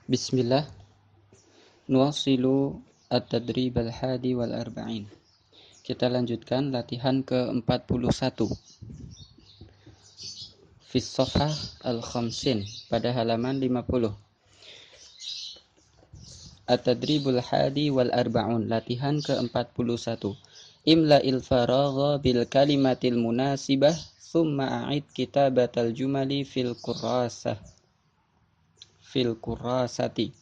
Bismillah, nuwasilu at-tadrib al-hadi wal arba'in. Kita lanjutkan latihan ke-41 Fis Shafhah al-Khamsin pada halaman 50. At-tadribul hadi wal arba'un, latihan ke-41. Imla'il faragha bil kalimatil munasibah thumma a'id kitabatal jumali fil kurasati.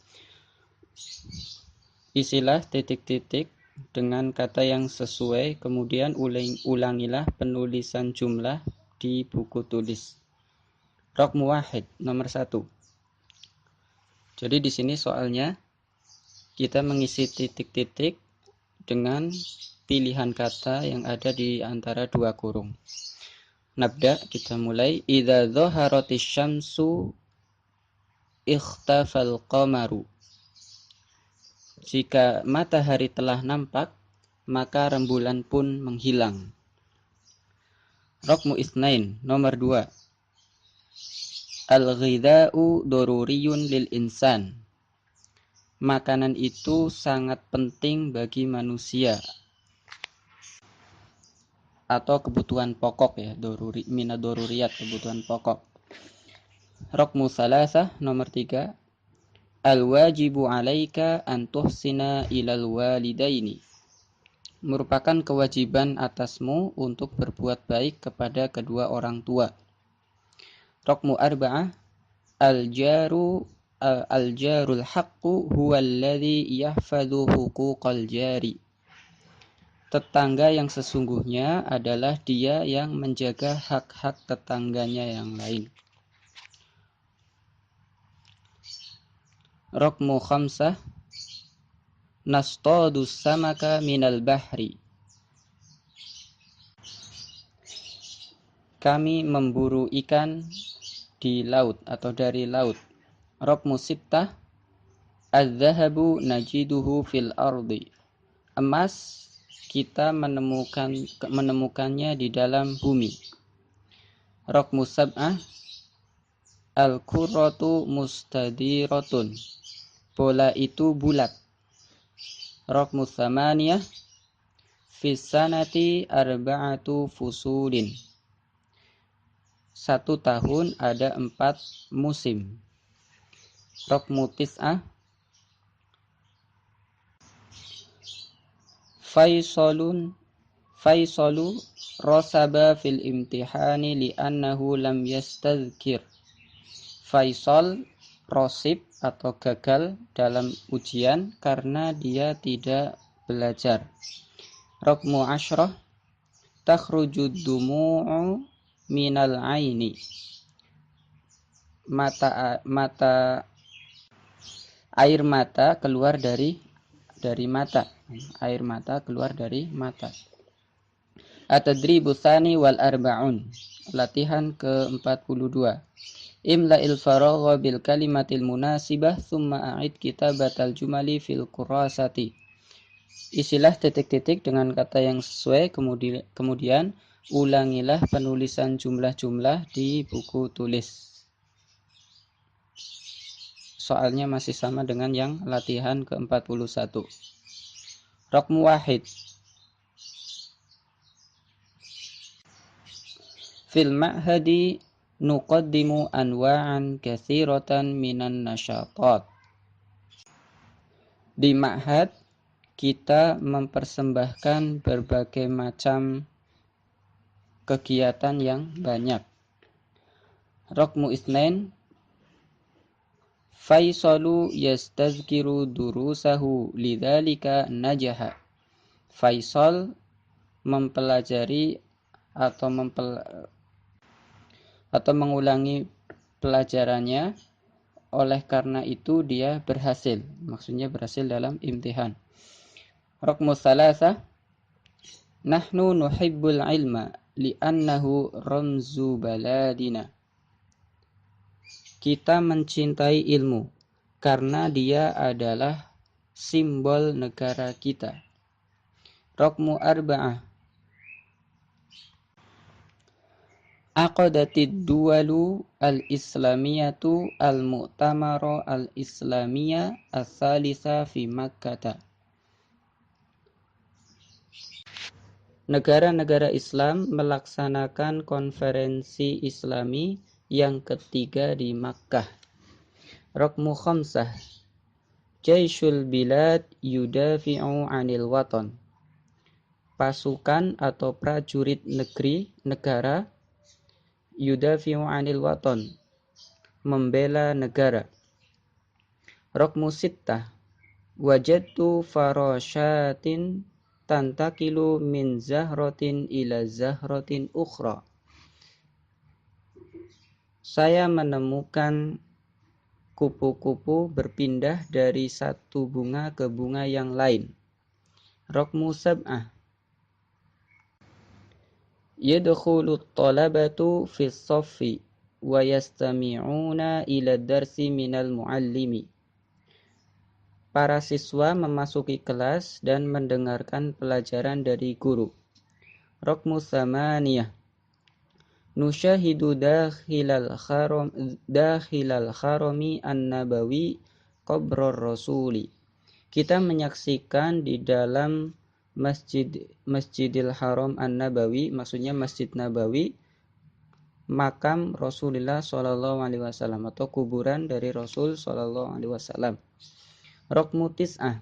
Isilah titik-titik dengan kata yang sesuai, kemudian ulangilah penulisan jumlah di buku tulis. Raqmu wahid, nomor 1. Jadi di sini soalnya kita mengisi titik-titik dengan pilihan kata yang ada di antara dua kurung. Nabda, kita mulai. Idza dhaharatis syamsu ikhtafal qamaru. Jika matahari telah nampak, maka rembulan pun menghilang. Raqmu itsnain, nomor 2. Al-ghidha'u daruriyun lil insan. Makanan itu sangat penting bagi manusia atau kebutuhan pokok ya, daruriyat, kebutuhan pokok. Raqmu tsalasah, nomor 3. Al-wajibu 'alaika an tuhsina ilal walidaini. Merupakan kewajiban atasmu untuk berbuat baik kepada kedua orang tua. Raqmu arba'ah. Al-jarul haqqu huwallazi yahfadhu huquqal jari. Tetangga yang sesungguhnya adalah dia yang menjaga hak-hak tetangganya yang lain. Raqmu khamsah. Nastadu samaka minal bahri. Kami memburu ikan di laut atau dari laut. Raqmu sittah. Az-zahabu najiduhu fil ardi. Emas kita menemukannya di dalam bumi. Raqmu sab'ah. Al-kurratu mustadiratun. Bola itu bulat. Raqmu tsamaniyah. Fis sanati arba'atu fusulin. 1 tahun ada 4 musim. Raqmu tis'ah. Faisalu rasaba fil imtihani li'annahu lam yastadhkir. Faisal rosib atau gagal dalam ujian karena dia tidak belajar. Raqmu asyrah. Takhrujud dumu'u minal aini. Air mata keluar dari mata. Air mata keluar dari mata. At-tadribu tsani wal arba'un. Latihan ke-42. Imla'il faragha bil kalimatil munasibah thumma a'id kitabatal jumali fil kurasati. Isilah titik-titik dengan kata yang sesuai, kemudian ulangilah penulisan jumlah-jumlah di buku tulis. Soalnya masih sama dengan yang latihan ke-41. Raqmu wahid. Fil ma'hadi nuqaddimu anwa'an katsiratan minan nasyatat. Di ma'had kita mempersembahkan berbagai macam kegiatan yang banyak. Raqmu itsnain. Faisalu yastazkiru durusahu lidzalika najaha. Faisal mempelajari atau mengulangi pelajarannya, oleh karena itu dia berhasil. Maksudnya berhasil dalam imtihan. Raqmu tsalasah. Nahnu nuhibbul ilma li'annahu ramzu baladina. Kita mencintai ilmu karena dia adalah simbol negara kita. Raqmu arba'ah. Aqadatid duwalu al-islamiyatu al-mu'tamara al-islamiyya as-salisa fi Makkah. Negara-negara Islam melaksanakan konferensi Islami yang ketiga di Makkah. Raqmu khamsah. Jaisyul bilad yudafi'u 'anil watan. Pasukan atau prajurit negara yudafi'u 'anil watan, membela negara. Raqmu sittah. Wajadtu farasyatin tantakilu min zahratin ila zahratin ukhra. Saya menemukan kupu-kupu berpindah dari satu bunga ke bunga yang lain. Raqmu sab'ah. Yadkhulu at-talabatu fi as-saffi wa yastami'una ila ad-darsi minal muallimi. Para siswa memasuki kelas dan mendengarkan pelajaran dari guru. Raqmu tsamaniyah. Nusyahidu dakhilal kharami an-nabawi qabrar rasuli. Kita menyaksikan di dalam Masjidil Haram An-Nabawi, maksudnya Masjid Nabawi, makam Rasulullah sallallahu alaihi wasallam atau kuburan dari Rasul sallallahu alaihi wasallam. Raqmu tis'ah.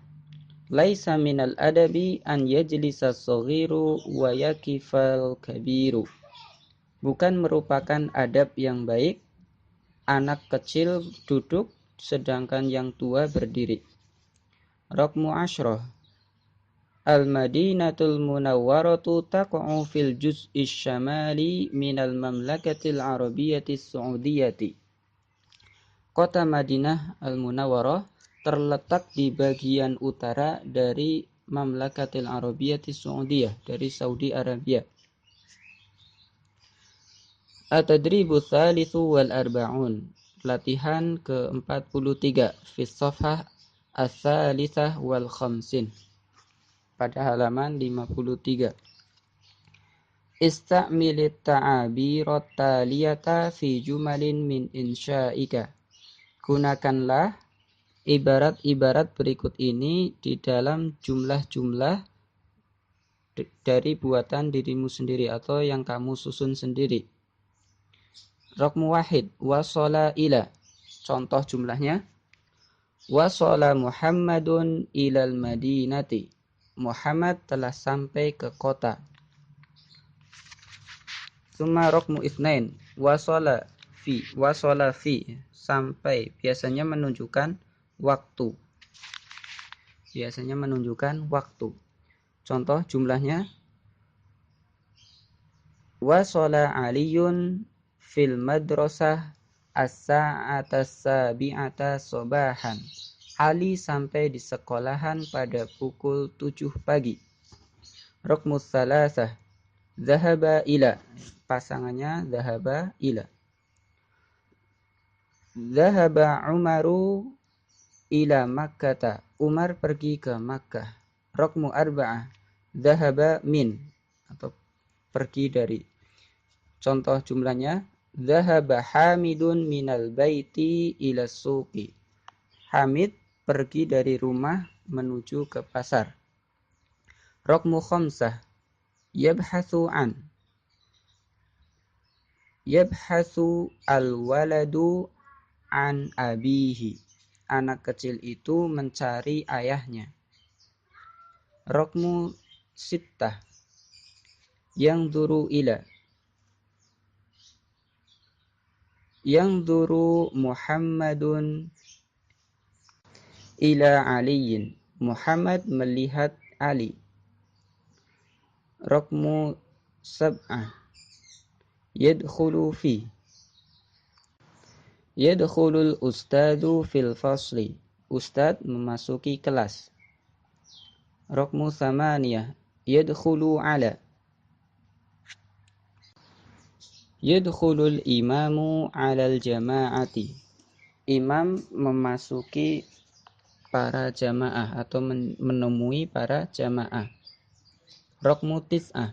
Laisa minal adabi an yajlisa as-saghiru wa yakifal kabiru. Bukan merupakan adab yang baik anak kecil duduk sedangkan yang tua berdiri. Raqmu asyrah. Al-Madinatul Munawwaratu taqa'u fil juz'i syamali minal mamlakatil arabiyyati saudiyati. Kota Madinah Al-Munawwarah terletak di bagian utara dari Mamlakatil Arabiyyati Saudiyah, dari Saudi Arabia. At-tadribu tsalitsu wal arba'un. Latihan ke-43 fi shafhah ats-tsalitsah wal khamsin. Pada halaman 53. Ista'milit ta'abirat taliyata fi jumalin min insya'ika. Gunakanlah ibarat-ibarat berikut ini di dalam jumlah-jumlah dari buatan dirimu sendiri atau yang kamu susun sendiri. Raqmu wahid. Wasala ila. Contoh jumlahnya. Wasala Muhammadun ilal madinati. Muhammad telah sampai ke kota. Summa raqmu itsnain. Wasala fi. Sampai biasanya menunjukkan waktu. Contoh jumlahnya. Wasala Aliyun fil madrasah as-sa'ata as-sabi'ata sabahan. Ali sampai di sekolahan pada pukul 7 pagi. Raqmu tsalatsah. Zahaba ila. Pasangannya zahaba ila. Zahaba Umaru ila Makkata. Umar pergi ke Makkah. Raqmu arba'ah. Zahaba min. Atau pergi dari. Contoh jumlahnya. Zahaba Hamidun minal baiti ila suqi. Hamid pergi dari rumah menuju ke pasar. Raqmu khamsah. Yabhathu al-waladu an abihi. Anak kecil itu mencari ayahnya. Raqmu sittah. Yanzuru ila. Yanzuru Muhammadun ila aliyin. Muhammad melihat Ali. Raqmu sab'ah. Yadkhulu fi. Yadkhulul ustadu fil fasli. Ustad memasuki kelas. Raqmu tsamaniyah. Yadkhulu ala. Yadkhulul imamu alal jama'ati. Imam memasuki para jamaah atau menemui para jamaah. Raqmu tis'ah.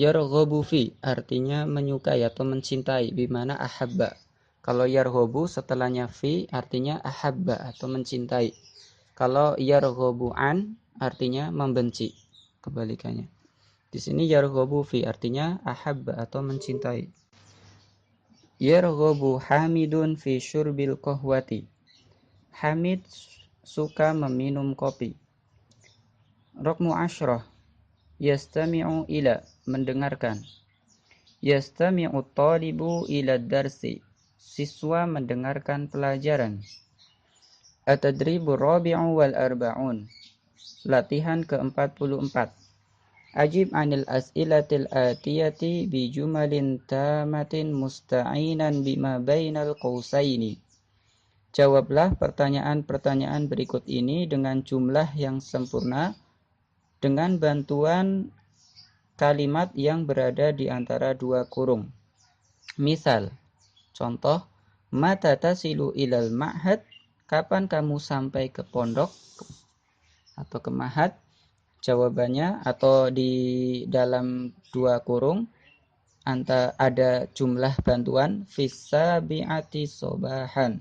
Yarghabu fi artinya menyukai atau mencintai, bimana ahabba. Kalau yarghabu setelahnya fi artinya ahabba atau mencintai. Kalau yarghabu an artinya membenci, kebalikannya. Di sini yarghabu fi artinya ahabba atau mencintai. Yarghabu Hamidun fi syurbil qahwati. Hamid suka meminum kopi. Raqmu asyrah. Yastami'u ila mendengarkan. Yastami'u talibu ila darsi. Siswa mendengarkan pelajaran. At-tadribu rabi'u wal arba'un. Latihan ke-44. Ajib anil as'ilatil atiyati bi jumalin tamatin musta'inan bima bainal qausaini. Jawablah pertanyaan-pertanyaan berikut ini dengan jumlah yang sempurna dengan bantuan kalimat yang berada di antara dua kurung. Misal, contoh, mata tasilu ilal ma'had, kapan kamu sampai ke pondok atau ke ma'had? Jawabannya atau di dalam dua kurung ada jumlah bantuan fisabi'ati sobahan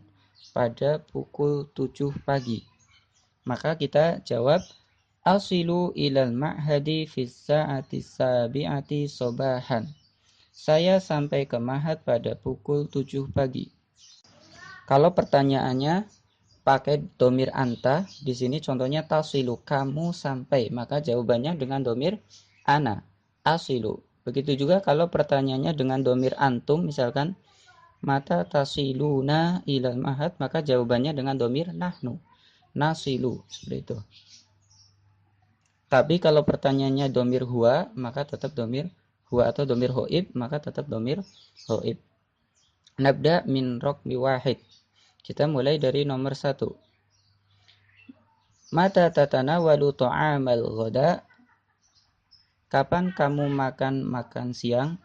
pada pukul 7 pagi. Maka kita jawab asilu ilal ma'hadi fis-sa'ati sabi'ati sobahan. Saya sampai ke ma'had pada pukul 7 pagi. Kalau pertanyaannya pakai domir anta, di sini contohnya tasilu, kamu sampai, maka jawabannya dengan domir ana, asilu. Begitu juga kalau pertanyaannya dengan domir antum, misalkan mata tasiluna ilal ma'had, maka jawabannya dengan domir nahnu, nasilu, seperti itu. Tapi kalau pertanyaannya domir huwa, maka tetap domir huwa, atau domir hoib, maka tetap domir hoib. Nabda min raqmi wahid. Kita mulai dari nomor 1. Mata tatanawalu ta'amal ghada. Kapan kamu makan siang?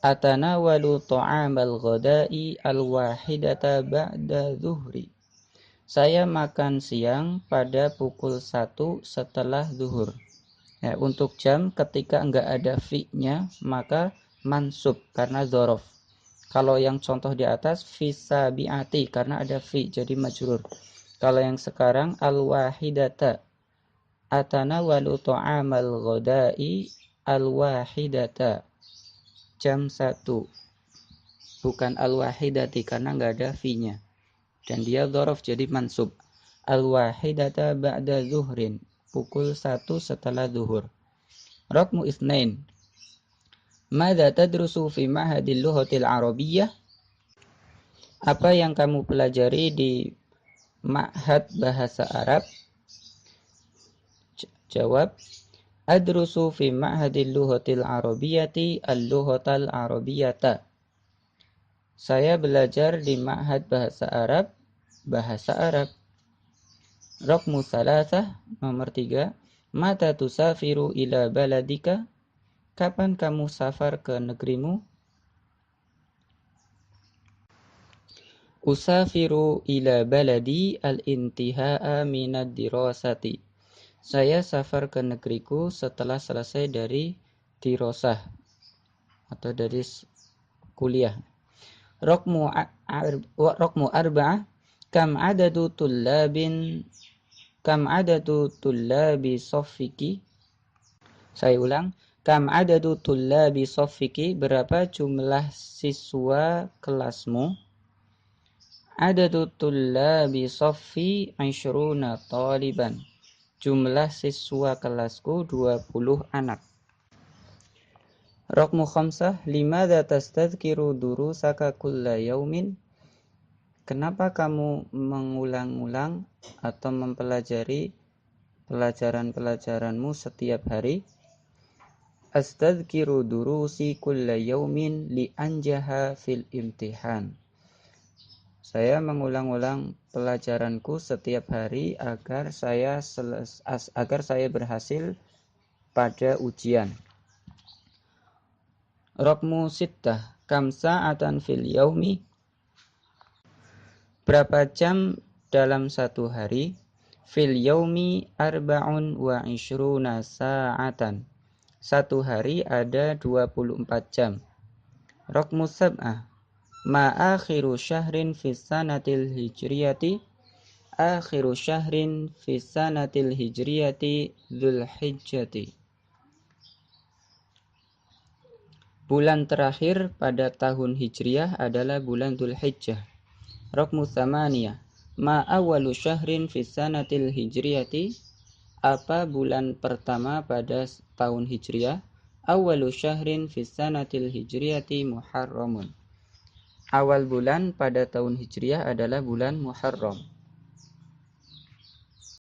Atanawalu ta'amal ghada'i al-wahidata ba'da zuhri. Saya makan siang pada pukul 1 setelah zuhur. Ya, untuk jam ketika enggak ada fi-nya maka mansub karena dzaraf. Kalau yang contoh di atas fisabiati karena ada fi jadi majrur. Kalau yang sekarang al-wahidata atanawalu ta'amal ghada'i al-wahidata jam 1, bukan al-wahidati karena enggak ada fi-nya dan dia dzaraf jadi mansub. Al-wahidata ba'da zuhrin, pukul 1 setelah zuhur. Raqmu itsnain. Madza tadrusu fi ma'hadil lughatil arabiyyah? Apa yang kamu pelajari di ma'had bahasa Arab? Jawab, adrusu fi ma'hadil lughatil arabiyyati al-lughatal arabiyyata. Saya belajar di ma'had bahasa Arab, bahasa Arab. Raqmu salasah, nomor 3. Mata tusafiru ila baladika? Kapan kamu safar ke negerimu? Usafiru ila baladi al-intiha'a minad dirasati. Saya safar ke negeriku setelah selesai dari dirasah atau dari kuliah. Raqmu arba'ah. Kam adadu tullabi soffiki? Saya ulang. Kam adadu tullabi soffiki? Berapa jumlah siswa kelasmu? Adadu tullabi soffi 20 taliban. Jumlah siswa kelasku 20 anak. Raqmu khamsah. Limadza tastadhkiru durusaka kulla yaumin? Kenapa kamu mengulang-ulang atau mempelajari pelajaran-pelajaranmu setiap hari? Astadhkiru durusi kulla yaumin li anjaha fil imtihan. Saya mengulang-ulang pelajaranku setiap hari agar saya berhasil pada ujian. Raqmu sittah. Kam sa'atan fil yaumi? Berapa jam dalam satu hari? Fil yaumi arba'un wa ishruna sa'atan. Satu hari ada 24 jam. Raqmu sab'ah. Ma akhiru syahrin fis sanatil hijriyati. Akhiru syahrin fis sanatil hijriyati Dzulhijjati. Bulan terakhir pada tahun Hijriah adalah bulan Dzulhijjah. Raqmu tsamaniyah. Ma awwalu syahrin fis sanatil hijriyati. Apa bulan pertama pada tahun Hijriah? Awwalu syahrin fis sanatil hijriyati Muharramun. Awal bulan pada tahun Hijriah adalah bulan Muharram.